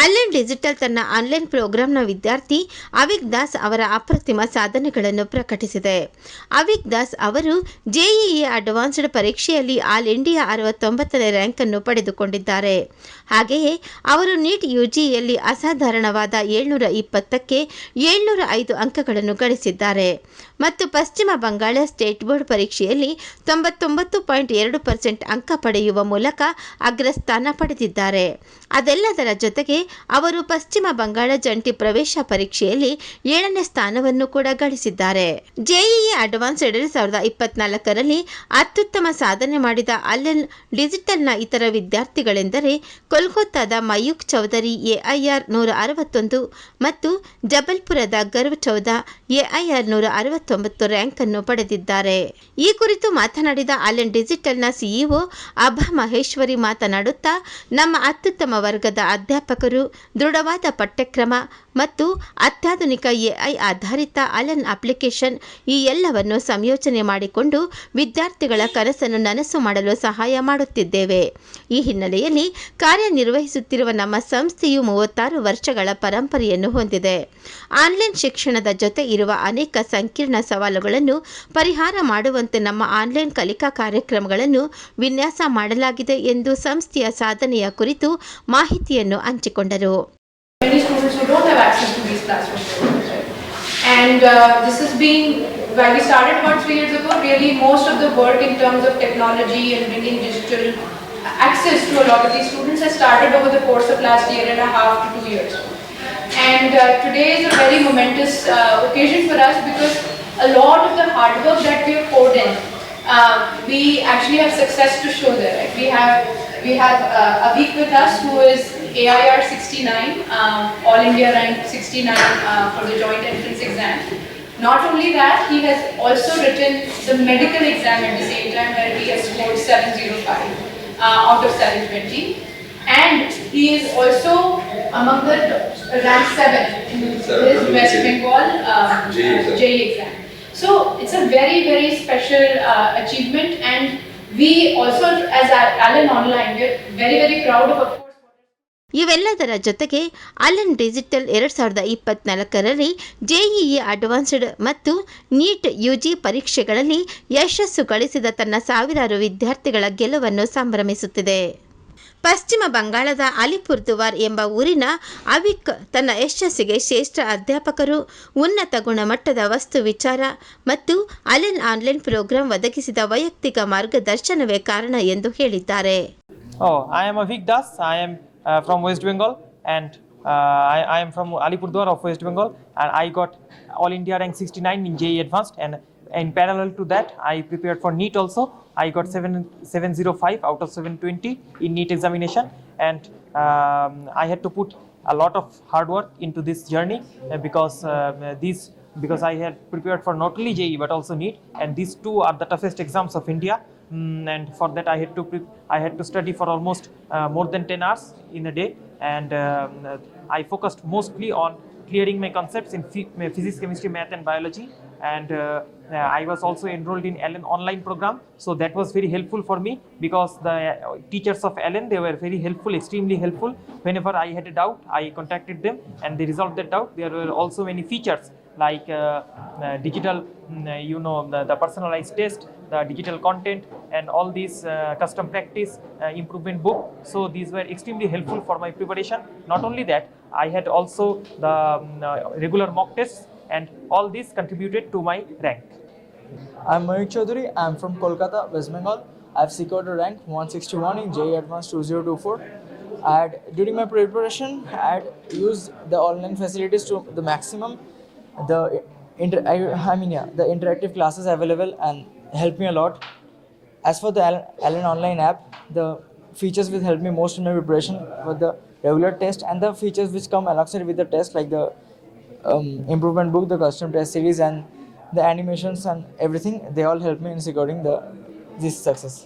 Allen digital ತನ್ನ online ಪ್ರೋಗ್ರಾಂನ ವಿದ್ಯಾರ್ಥಿ ಅವಿಕ್ ದಾಸ್ ಅವರ ಅಪ್ರತಿಮ ಸಾಧನೆಗಳನ್ನು ಪ್ರಕಟಿಸಿದೆ. ಅವಿಕ್ ದಾಸ್ ಅವರು ಜೆಇಇ ಅಡ್ವಾನ್ಸ್ಡ್ ಪರೀಕ್ಷೆಯಲ್ಲಿ ಆಲ್ ಇಂಡಿಯಾ 69ನೇ ರ್ಯಾಂಕ್ ಅನ್ನು ಪಡೆದುಕೊಂಡಿದ್ದಾರೆ. ಹಾಗೆಯೇ ಅವರು ನೀಟ್ ಯುಜಿಯಲ್ಲಿ ಅಸಾಧಾರಣವಾದ 720ಕ್ಕೆ 705 ಅಂಕಗಳನ್ನು ಗಳಿಸಿದ್ದಾರೆ ಮತ್ತು ಪಶ್ಚಿಮ ಬಂಗಾಳ ಸ್ಟೇಟ್ ಬೋರ್ಡ್ ಪರೀಕ್ಷೆಯಲ್ಲಿ 99.2% ಅಂಕ ಪಡೆಯುವ ಮೂಲಕ ಅಗ್ರಸ್ಥಾನ ಪಡೆದಿದ್ದಾರೆ. ಅದೆಲ್ಲದರ ಜೊತೆಗೆ ಅವರು ಪಶ್ಚಿಮ ಬಂಗಾಳ ಜಂಟಿ ಪ್ರವೇಶ ಪರೀಕ್ಷೆಯಲ್ಲಿ 7ನೇ ಸ್ಥಾನವನ್ನು ಕೂಡ ಗಳಿಸಿದ್ದಾರೆ. ಜೆಇಇ ಅಡ್ವಾನ್ಸ್ 2024ರಲ್ಲಿ ಅತ್ಯುತ್ತಮ ಸಾಧನೆ ಮಾಡಿದ ಅಲೆನ್ ಡಿಜಿಟಲ್ನ ಇತರ ವಿದ್ಯಾರ್ಥಿಗಳೆಂದರೆ ಕೋಲ್ಕತ್ತಾದ ಮಯೂಖ್ ಚೌಧರಿ ಎಐಆರ್ 161 ಮತ್ತು ಜಬಲ್ಪುರದ ಗರ್ವ್ ಚೌಧಾ ಎಐಆರ್ 169 ರ್ಯಾಂಕ್ ಅನ್ನು ಪಡೆದಿದ್ದಾರೆ. ಈ ಕುರಿತು ಮಾತನಾಡಿದ ಅಲೆನ್ ಡಿಜಿಟಲ್ನ ಸಿಇಒ ಅಭಾ ಮಹೇಶ್ವರಿ ಮಾತನಾಡುತ್ತಾ, ನಮ್ಮ ಅತ್ಯುತ್ತಮ ವರ್ಗದ ಅಧ್ಯಾಪಕರು, ದೃಢವಾದ ಪಠ್ಯಕ್ರಮ ಮತ್ತು ಅತ್ಯಾಧುನಿಕ ಎಐ ಆಧಾರಿತ ಅಲೆನ್ ಅಪ್ಲಿಕೇಶನ್ ಈ ಎಲ್ಲವನ್ನು ಸಂಯೋಜನೆ ಮಾಡಿಕೊಂಡು ವಿದ್ಯಾರ್ಥಿಗಳ ಕನಸನ್ನು ನನಸು ಮಾಡಲು ಸಹಾಯ ಮಾಡುತ್ತಿದ್ದೇವೆ. ಈ ಹಿನ್ನೆಲೆಯಲ್ಲಿ ಕಾರ್ಯನಿರ್ವಹಿಸುತ್ತಿರುವ ನಮ್ಮ ಸಂಸ್ಥೆಯು 36 ವರ್ಷಗಳ ಪರಂಪರೆಯನ್ನು ಹೊಂದಿದೆ. ಆನ್ಲೈನ್ ಶಿಕ್ಷಣದ ಜೊತೆ ಇರುವ ಅನೇಕ ಸಂಕೀರ್ಣ ಸವಾಲುಗಳನ್ನು ಪರಿಹಾರ ಮಾಡುವಂತೆ ನಮ್ಮ ಆನ್ಲೈನ್ ಕಲಿಕಾ ಕಾರ್ಯಕ್ರಮಗಳನ್ನು ವಿನ್ಯಾಸ ಮಾಡಲಾಗಿದೆ ಎಂದು ಸಂಸ್ಥೆಯ ಸಾಧನೆಯ ಕುರಿತು ಮಾಹಿತಿಯನ್ನು ಹಂಚಿಕೊಂಡರು. Many students who don't have access to these classrooms. And this has been, when we started about 3 years ago, really most of the work in terms of technology and bringing digital access to a lot of these students has started over the course of last 1.5 to 2 years. And today is a very momentous occasion for us because a lot of the hard work that we have poured in, we actually have success to show there. Right? We have Avik with us, who is AIR 69, All India rank 69 for the joint entrance exam. Not only that, he has also written the medical exam at the same time, where he has scored 705 out of 720. And he is also among the rank 7 in his West Bengal JEE exam. So it's a very, very special achievement, and we also, as Allen Online, we are very, very proud of course. ಇವೆಲ್ಲದರ ಜೊತೆಗೆ Allen digital 2024ರಲ್ಲಿ JEE advanced ಮತ್ತು NEET UG ಪರೀಕ್ಷೆಗಳಲ್ಲಿ ಯಶಸ್ಸು ಗಳಿಸಿದ ತನ್ನ ಸಾವಿರಾರು ವಿದ್ಯಾರ್ಥಿಗಳ ಗೆಲುವನ್ನು ಸಂಭ್ರಮಿಸುತ್ತಿದೆ. ಪಶ್ಚಿಮ ಬಂಗಾಳದ ಅಲಿಪುರ್ದುವಾರ್ ಎಂಬ ಊರಿನ ಅವಿಕ್ ತನ್ನ ಯಶಸ್ಸಿಗೆ ಶ್ರೇಷ್ಠ ಅಧ್ಯಾಪಕರು, ಉನ್ನತ ಗುಣಮಟ್ಟದ ವಸ್ತು ವಿಚಾರ ಮತ್ತು ಅಲೆನ್ ಆನ್ಲೈನ್ ಪ್ರೋಗ್ರಾಂ ಒದಗಿಸಿದ ವೈಯಕ್ತಿಕ ಮಾರ್ಗದರ್ಶನವೇ ಕಾರಣ ಎಂದು ಹೇಳಿದ್ದಾರೆ. I am Avik Das. I am from West Bengal, and I am from Alipurdwar of West Bengal, and I got All India rank 69 in JEE Advanced, and in parallel to that I prepared for NEET also. I got 705 out of 720 in NEET examination, and I had to put a lot of hard work into this journey because I had prepared for not only JEE but also NEET, and these two are the toughest exams of India. And for that I had to study for almost more than 10 hours in a day, and I focused mostly on clearing my concepts in physics, chemistry, math and biology, and I was also enrolled in Allen online program, so that was very helpful for me because the teachers of Allen, they were very helpful, extremely helpful. Whenever I had a doubt, I contacted them and they resolved that doubt. There were also many features like digital, the personalized test, the digital content, and all these custom practice improvement book. So these were extremely helpful for my preparation. Not only that, I had also the regular mock tests, and all these contributed to my rank. I'm Mayuk Chaudhary. I'm from Kolkata, West Bengal. I've secured a rank 161 in JEE Advanced 2024. During my preparation, I had used the online facilities to the maximum. The interactive classes available and helped me a lot. As for the Allen Online app, the features which helped me most in my preparation were the regular test and the features which come alongside with the test, like the improvement book, the custom test series, and the animations and everything. They all helped me in securing this success.